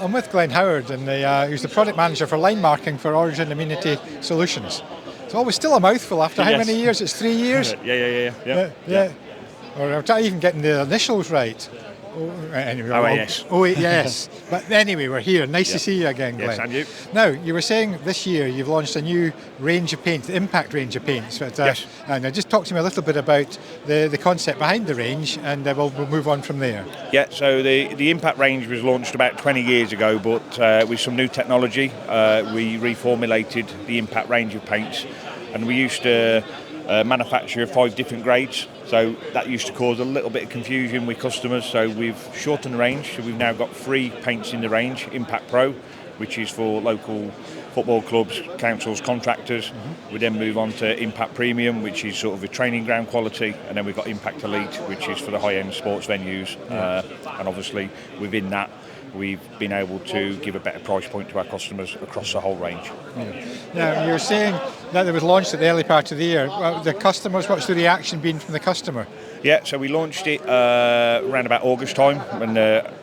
I'm with Glen Howard, and who's the product manager for line marking for Origin Amenity Solutions. It's always still a mouthful after how many years? It's 3 years? Yeah. Or I'm trying even getting the initials right. Anyway, OAS. Yes. But anyway, we're here. Nice to see you again, Glen. Yes, and you. Now, you were saying this year you've launched a new range of paints, the Impact range of paints. But, Yes. And just talk to me a little bit about the concept behind the range, and we'll move on from there. Yeah, so the Impact range was launched about 20 years ago, but with some new technology, we reformulated the Impact range of paints, and we used to manufacture 5 different grades. So that used to cause a little bit of confusion with customers. So we've shortened the range. So we've now got 3 paints in the range: Impact Pro, which is for local football clubs, councils, contractors. We then move on to Impact Premium, which is sort of a training ground quality, and then we've got Impact Elite, which is for the high-end sports venues. And obviously within that, we've been able to give a better price point to our customers across the whole range. Now, you're saying that it was launched at the early part of the year. Well, the customers, what's the reaction been from the customer? Yeah, so we launched it around about August time when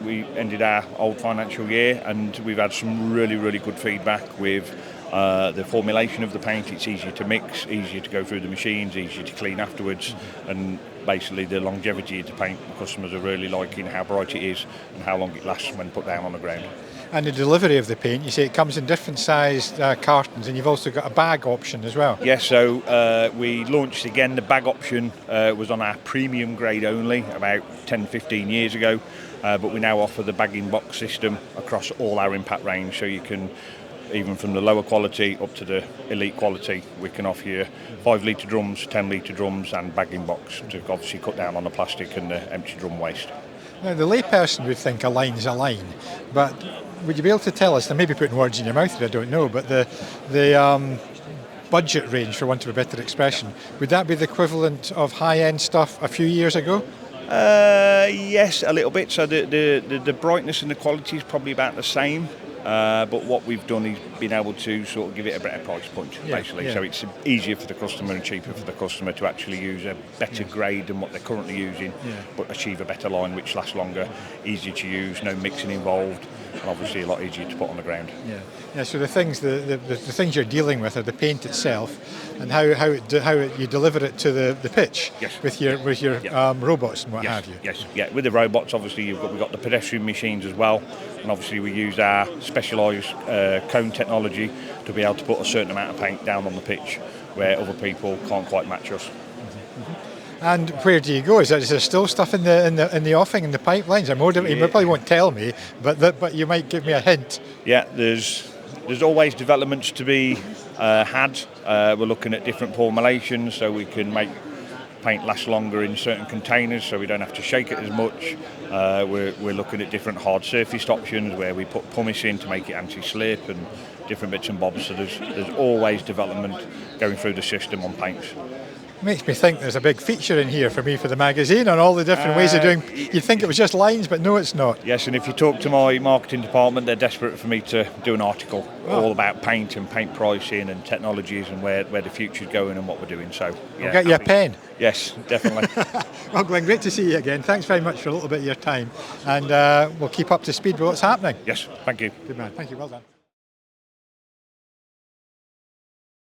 we ended our old financial year, and we've had some really, really good feedback with the formulation of the paint. It's easier to mix, easier to go through the machines, easier to clean afterwards, and basically the longevity of the paint. The customers are really liking how bright it is and how long it lasts when put down on the ground. And the delivery of the paint, you say it comes in different sized cartons, and you've also got a bag option as well. Yes, so we launched again, the bag option was on our premium grade only about 10-15 years ago, but we now offer the bag-in box system across all our Impact range, so you can, even from the lower quality up to the elite quality, we can offer you 5 litre drums, 10 litre drums and bag-in box to obviously cut down on the plastic and the empty drum waste. Now, the layperson would think a line's a line, but would you be able to tell us, and maybe putting words in your mouth here, I don't know, but the budget range, for want of a better expression, would that be the equivalent of high-end stuff a few years ago? Yes, a little bit. So the brightness and the quality is probably about the same. But what we've done is been able to sort of give it a better price point, basically. So it's easier for the customer and cheaper for the customer to actually use a better grade than what they're currently using, but achieve a better line which lasts longer, easier to use, no mixing involved, and obviously a lot easier to put on the ground. Yeah. So the things things you're dealing with are the paint itself, and how you deliver it to the pitch. Yes. With your robots and what have you. Yes. Yeah. With the robots, obviously we've got the pedestrian machines as well, and obviously we use our specialised cone technology to be able to put a certain amount of paint down on the pitch where other people can't quite match us. And where do you go? Is there still stuff in the offing, in the pipelines? You probably won't tell me, but you might give me a hint. Yeah, there's always developments to be had. We're looking at different formulations so we can make paint last longer in certain containers, so we don't have to shake it as much. We're looking at different hard surfaced options where we put pumice in to make it anti-slip and different bits and bobs. So there's always development going through the system on paints. Makes me think there's a big feature in here for me for the magazine on all the different ways of doing. You'd think it was just lines, but no, it's not. Yes, and if you talk to my marketing department, they're desperate for me to do an article all about paint and paint pricing and technologies and where the future's going and what we're doing. So I'll get you a pen. Yes, definitely. Well, Glen, great to see you again. Thanks very much for a little bit of your time, and we'll keep up to speed with what's happening. Yes, thank you. Good man. Thank you. Well done.